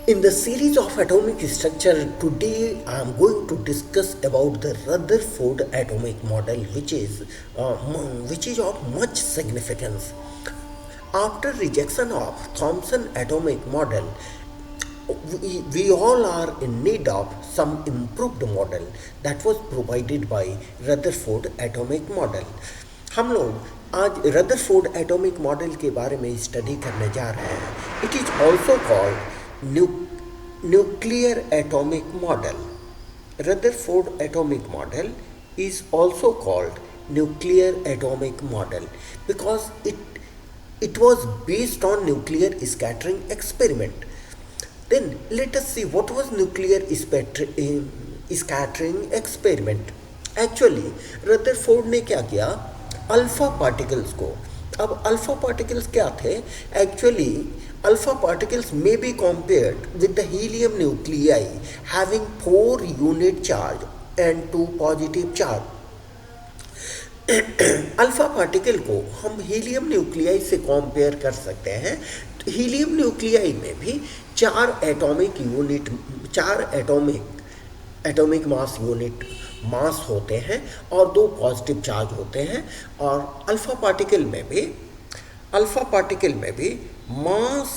In the series of atomic structure, today I am going to discuss about the Rutherford atomic model, which is of much significance. After rejection of Thomson atomic model, we all are in need of some improved model that was provided by Rutherford atomic model. हम लोग आज Rutherford atomic model के बारे में study करने जा रहे हैं. It is also called nuclear atomic model. Rutherford atomic model is also called nuclear atomic model because it was based on nuclear scattering experiment. Then let us see what was nuclear scattering experiment. Actually Rutherford ने क्या किया, alpha particles को. अब alpha particles क्या थे? Actually alpha particles may be compared with the helium nuclei having 4 unit charge and 2 positive charge. Alpha particle को हम helium nuclei से कंपेयर कर सकते हैं. तो हीलियम न्यूक्लियाई में भी 4 एटॉमिक मास यूनिट मास होते हैं और 2 पॉजिटिव चार्ज होते हैं. और अल्फा पार्टिकल में भी मास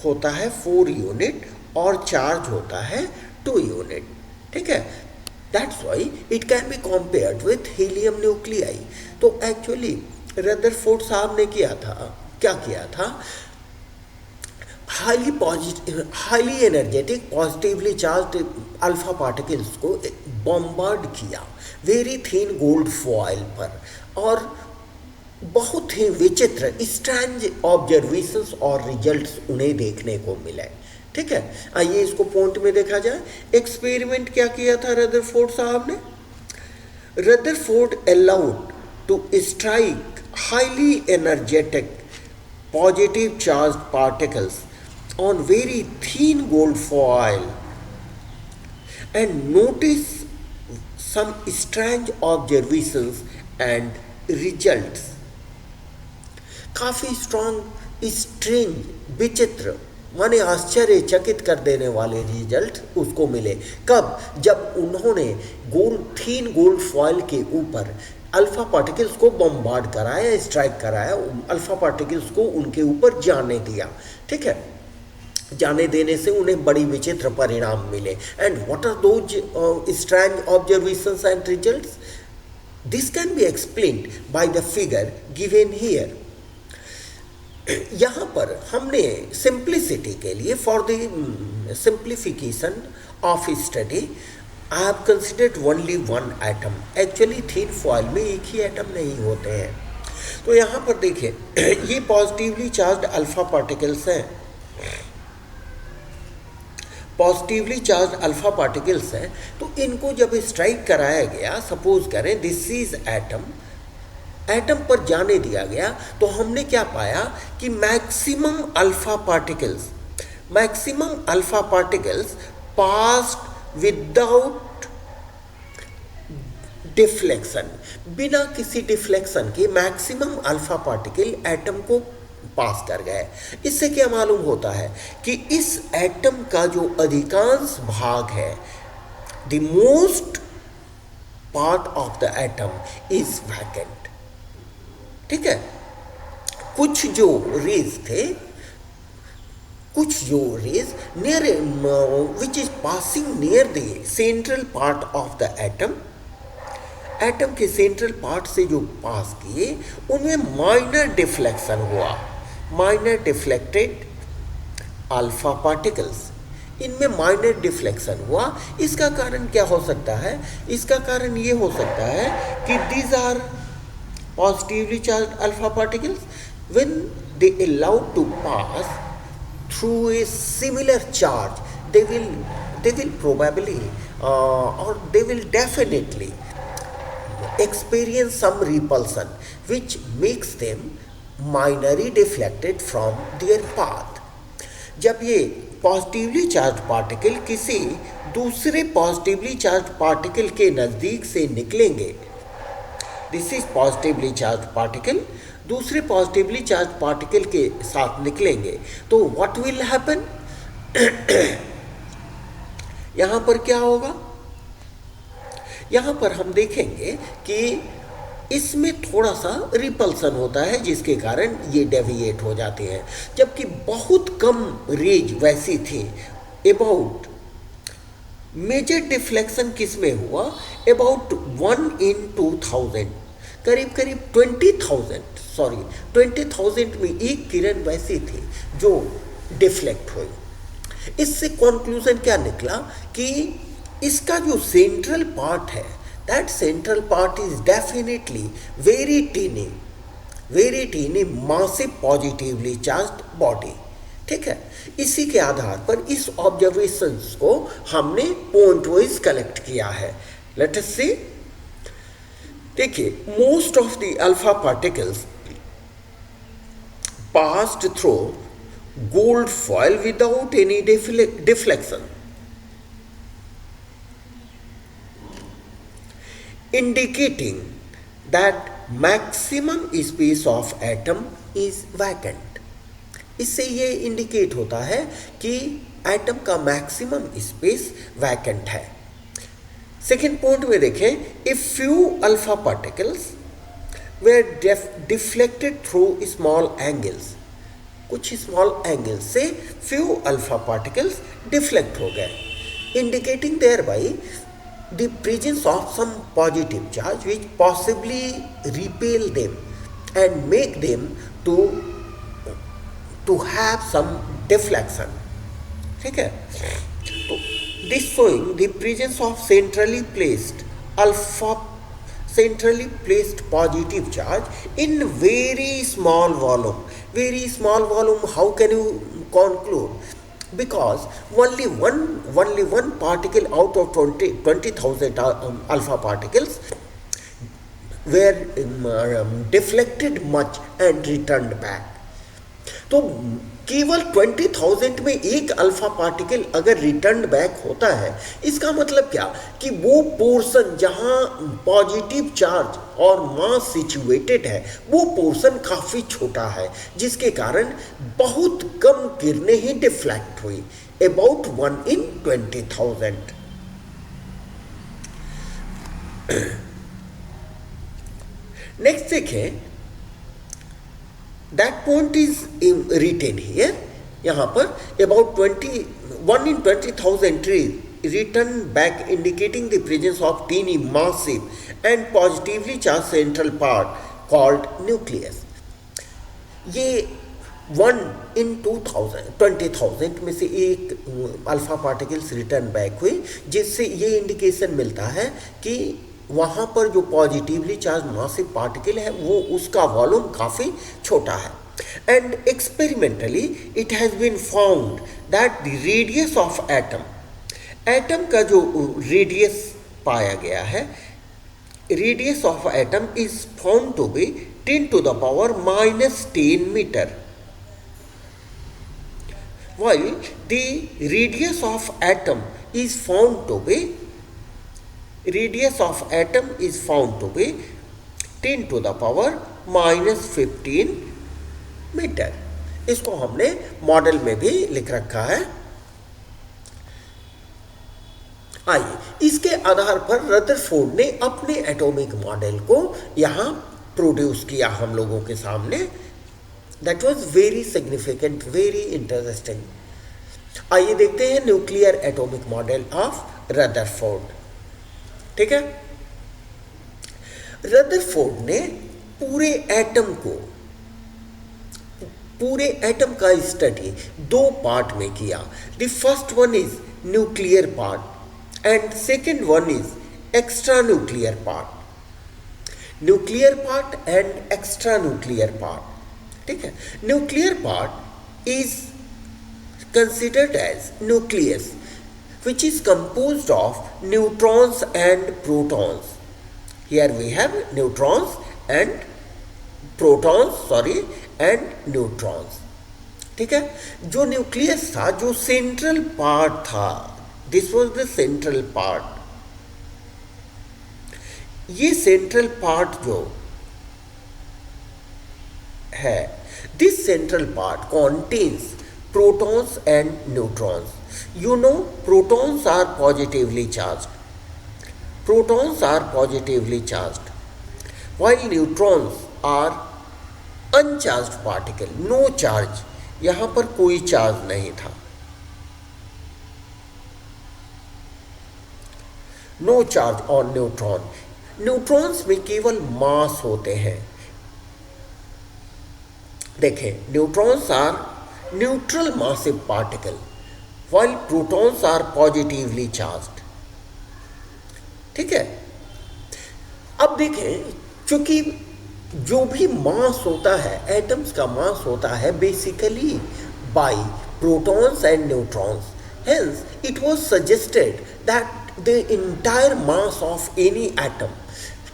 होता है 4 यूनिट और चार्ज होता है 2 यूनिट. ठीक है, that's why it can be compared with helium nuclei. तो एक्चुअली रदरफोर्ड साहब ने क्या किया था, highly energetic positively charged alpha particles को बॉम्बार्ड किया वेरी थिन गोल्ड फॉइल पर, और बहुत ही विचित्र स्ट्रेंज ऑब्जर्वेशंस और रिजल्ट्स उन्हें देखने को मिले. ठीक है, आइए इसको पॉइंट में देखा जाए. एक्सपेरिमेंट क्या किया था रदरफोर्ड साहब ने? Rutherford allowed to strike highly energetic positive charged particles on very thin gold foil and notice some strange observations and results. काफ़ी स्ट्रेंज विचित्र माने आश्चर्यचकित कर देने वाले रिजल्ट उसको मिले. कब? जब उन्होंने थीन गोल्ड फॉइल के ऊपर अल्फा पार्टिकल्स को बम्बार्ड कराया, स्ट्राइक कराया, अल्फा पार्टिकल्स को उनके ऊपर जाने दिया. ठीक है, जाने देने से उन्हें बड़ी विचित्र परिणाम मिले. And what are those strange observations and results? This can be explained by the figure given here. यहाँ पर हमने सिंप्लिसिटी के लिए, for the simplification of study, I have considered only one atom. Actually thin foil में एक ही atom नहीं होते हैं. तो यहाँ पर देखिए, ये पॉजिटिवली चार्ज्ड अल्फा पार्टिकल्स हैं. तो इनको जब स्ट्राइक कराया गया, सपोज करें दिस इज एटम पर जाने दिया गया, तो हमने क्या पाया कि maximum alpha particles passed without deflection. बिना किसी डिफ्लेक्शन के मैक्सिमम अल्फा पार्टिकल एटम को पास कर गए. इससे क्या मालूम होता है कि इस एटम का जो अधिकांश भाग है, the most part of the atom is vacant. ठीक है, कुछ जो rays near which is passing near the central part of the atom के सेंट्रल पार्ट से जो पास किए, उनमें माइनर डिफ्लेक्टेड अल्फा पार्टिकल्स, इनमें माइनर डिफ्लेक्शन हुआ. इसका कारण क्या हो सकता है? इसका कारण ये हो सकता है कि these are positively charged alpha particles. When they allowed to pass through a similar charge, they will probably or they will definitely experience some repulsion which makes them minorly deflected from their path. जब ये positively charge particle किसी दूसरे positively charge particle के नज़दीक से निकलेंगे, this is positively charge particle, दूसरे positively charge particle के साथ निकलेंगे, तो व्हाट विल हैपन? यहां पर क्या होगा, यहां पर हम देखेंगे कि इसमें थोड़ा सा रिपल्सन होता है जिसके कारण ये डेविएट हो जाते हैं, जबकि बहुत कम रेज वैसी थी। अबाउट मेजर डिफ्लेक्शन किस में हुआ, अबाउट 1 in 2000, करीब करीब 20,000 में एक किरण वैसी थी जो डिफ्लेक्ट हुई। इससे कंक्लूजन क्या निकला कि इसका जो सेंट्रल पार्ट है, that central part is definitely very tiny massive positively charged body. ठीक है, इसी के आधार पर इस ऑब्जर्वेशंस को हमने पॉइंट वाइज कलेक्ट किया है। लेट अस सी। देखिए, most of the alpha particles passed through gold foil without any deflection, indicating that maximum space of atom is vacant. इससे ये इंडिकेट होता है कि एटम का मैक्सिमम स्पेस वैकेंट है। सेकेंड पॉइंट में देखें, if few alpha particles were deflected through small angles, कुछ स्मॉल एंगल से फ्यू अल्फा पार्टिकल्स डिफ्लेक्ट हो गए, indicating there by the presence of some positive charge which possibly repel them and make them to have some deflection. ठीक है, तो this showing the presence of centrally placed positive charge in very small volume. Very small volume, how can you conclude? Because only one particle out of 20,000 alpha particles were deflected much and returned back. तो केवल 20,000 में एक alpha particle अगर return back होता है, इसका मतलब क्या कि वो पोर्शन जहां पॉजिटिव चार्ज और मास सिचुएटेड है वो पोर्शन काफी छोटा है, जिसके कारण बहुत कम किरणें ही डिफ्लेक्ट हुई, अबाउट 1 in 20,000। नेक्स्ट देखें, that point is written here, यहाँ पर about 1 in 20,000 trees return back, indicating the presence of teeny massive and positively charged central part called nucleus. ये 1 in 20,000 में से एक अल्फा पार्टिकल्स रिटर्न बैक हुई, जिससे ये इंडिकेशन मिलता है कि वहाँ पर जो पॉजिटिवली चार्ज मासिव पार्टिकल है वो उसका वॉल्यूम काफ़ी छोटा है। And experimentally it has been found that the radius of atom का जो रेडियस पाया गया है, radius of atom is found to be 10⁻⁻10 metre, while the radius of atom is found to be 10⁻⁻15 metre. इसको हमने मॉडल में भी लिख रखा है। आइए, इसके आधार पर रदरफोर्ड ने अपने एटॉमिक मॉडल को यहां प्रोड्यूस किया हम लोगों के सामने। That was very significant, very interesting. आइए देखते हैं nuclear atomic model of Rutherford. ठीक है, रदरफोर्ड ने पूरे एटम का स्टडी दो पार्ट में किया। The first one is nuclear part and second one is extra nuclear part. Nuclear part and extra nuclear part. ठीक है, nuclear part is considered as nucleus which is composed of neutrons and protons. Here we have neutrons and neutrons. ठीक है, जो nucleus था, जो central part था, this was the central part. ये central part जो है, this central part contains protons and neutrons. You know, protons are positively charged. Protons are positively charged, while neutrons are uncharged particle, no charge, यहां पर कोई charge नहीं था, no charge on neutron. Neutrons में केवल mass होते हैं। देखें, neutrons are neutral massive particle while protons are positively charged. ठीक है, अब देखें, चूंकि जो भी मास होता है, एटम्स का मास होता है basically bye protons and neutrons, hence it was suggested that the entire mass of any atom,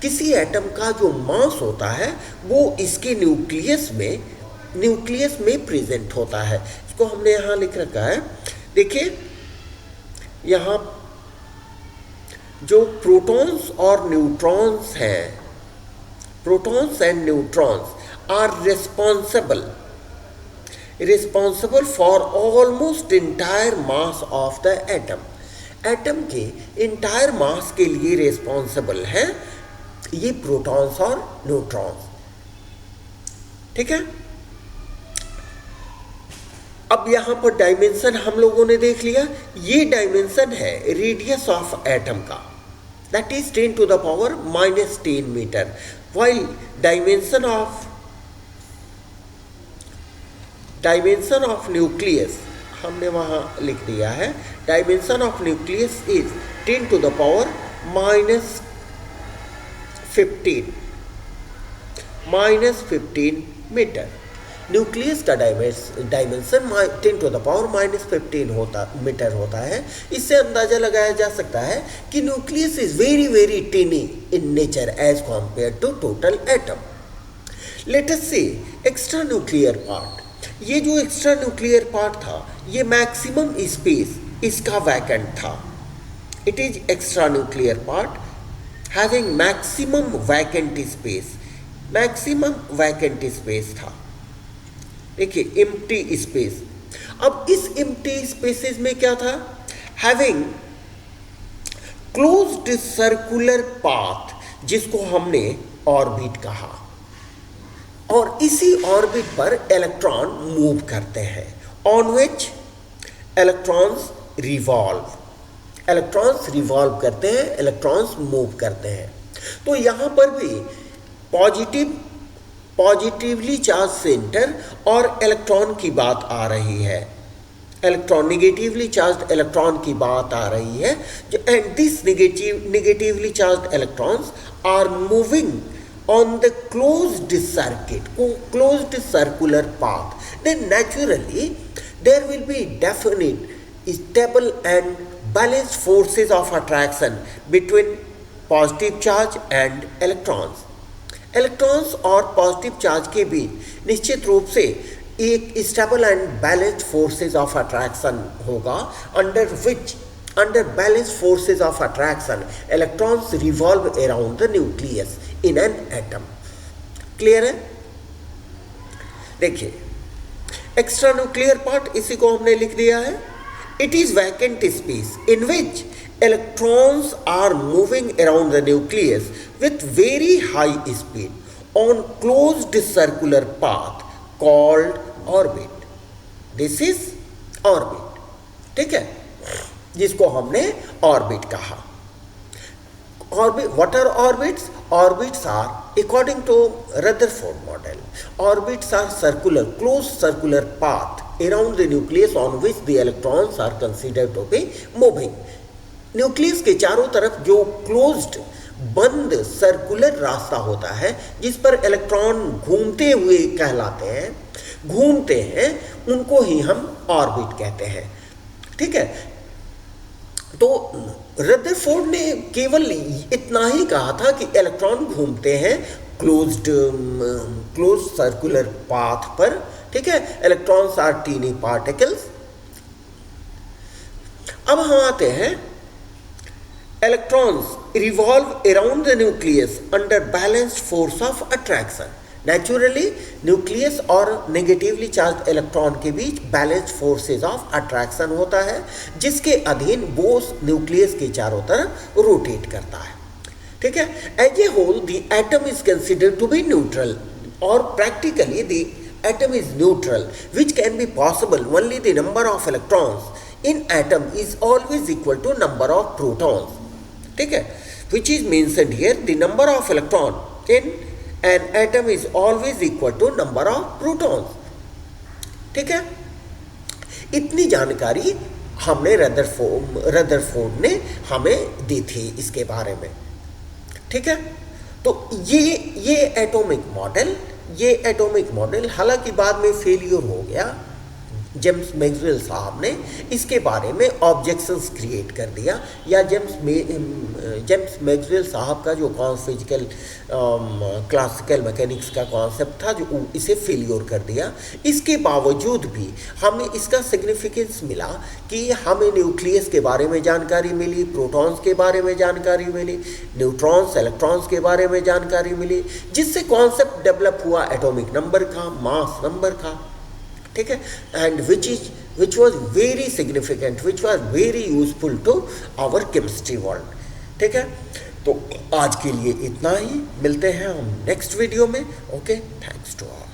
किसी एटम का जो मास होता है वो इसके न्यूक्लियस में प्रेजेंट होता है। इसको हमने यहाँ लिख रखा है, देखिए यहाँ जो प्रोटॉन्स और न्यूट्रॉन्स हैं, protons and neutrons are responsible for almost entire mass of the atom. Atom के इंटायर मास के लिए रिस्पॉन्सिबल हैं ये प्रोटॉन्स और न्यूट्रॉन्स। ठीक है, अब यहां पर डायमेंशन हम लोगों ने देख लिया। ये डायमेंशन है रेडियस ऑफ एटम का, that is 10 to the power minus 10 meter, while dimension of nucleus हमने वहाँ लिख दिया है, dimension of nucleus is 10 to the power minus 15 metre. Nucleus का dimension 10 to the power minus 15 metre होता है। इससे अंदाजा लगाया जा सकता है कि nucleus is very very tiny in nature as compare to total atom. Let us say extra nuclear part, ये जो एक्स्ट्रा न्यूक्लियर पार्ट था ये मैक्सिमम स्पेस इसका वैकेंट था। It is extra nuclear part having maximum vacant space था। देखिए empty space. अब इस एम्प्टी स्पेसेस में क्या था, हैविंग क्लोज्ड सर्कुलर पाथ, जिसको हमने ऑर्बिट कहा, और इसी ऑर्बिट पर इलेक्ट्रॉन मूव करते हैं, ऑन विच इलेक्ट्रॉन्स रिवॉल्व करते हैं, इलेक्ट्रॉन्स मूव करते हैं। तो यहां पर भी पॉजिटिवली चार्ज सेंटर और इलेक्ट्रॉन की बात आ रही है, निगेटिवली चार्ज इलेक्ट्रॉन की बात आ रही है, and this negatively charge electrons are moving on the closed circular path, then naturally there will be definite stable and balanced forces of attraction between positive charge and electrons. Electrons और positive charge के बीच निश्चित रूप से एक stable and balanced forces of attraction होगा, under balanced forces of attraction electrons revolve around the nucleus in an atom. Clear है? देखिए extra nuclear part, इसी को हमने लिख दिया है, it is vacant space in which electrons are moving around the nucleus with very high speed on closed circular path called orbit. This is orbit. ठीक है, जिसको हमने ऑर्बिट कहा। What are orbits? Orbits are, according to Rutherford model, orbits are closed circular path around the nucleus on which the electrons are considered to be moving. Nucleus के चारों तरफ जो closed बंद सर्कुलर रास्ता होता है जिस पर इलेक्ट्रॉन घूमते हुए कहलाते हैं, घूमते हैं, उनको ही हम ऑर्बिट कहते हैं। ठीक है, तो रदरफोर्ड ने केवल इतना ही कहा था कि इलेक्ट्रॉन घूमते हैं क्लोज सर्कुलर पाथ पर। ठीक है, इलेक्ट्रॉन्स आर टीनी पार्टिकल्स। अब हम आते हैं, electrons revolve around the nucleus under balanced force of attraction. Naturally nucleus और नेगेटिवली चार्ज इलेक्ट्रॉन के बीच बैलेंस फोर्सेस ऑफ अट्रैक्शन होता है, जिसके अधीन बोस न्यूक्लियस के चारों तरफ रोटेट करता है। ठीक है, as a whole the atom is considered to be neutral, और practically the atom is neutral which can be possible only the number of electrons in atom is always equal to number of protons. ठीक है, which is mentioned here, the number of electron in an atom is always equal to number of protons। ठीक है, इतनी जानकारी हमने Rutherford ने हमें दी थी इसके बारे में। ठीक है, तो ये एटॉमिक मॉडल हालांकि बाद में फेलियर हो गया। जेम्स मैक्सवेल साहब ने इसके बारे में ऑब्जेक्शंस क्रिएट कर दिया, या जेम्स मैक्सवेल साहब का जो फिजिकल क्लासिकल मैकेनिक्स का कॉन्सेप्ट था, जो इसे फेलियर कर दिया। इसके बावजूद भी हमें इसका सिग्निफिकेंस मिला कि हमें न्यूक्लियस के बारे में जानकारी मिली, प्रोटॉन्स के बारे में जानकारी मिली, न्यूट्रॉन्स इलेक्ट्रॉन्स के बारे में जानकारी मिली, जिससे कॉन्सेप्ट डेवलप हुआ एटॉमिक नंबर का, मास नंबर का। ठीक है, and which was very significant, which was very useful to our chemistry world. ठीक है, तो आज के लिए इतना ही, मिलते हैं हम नेक्स्ट वीडियो में। Okay, thanks to all.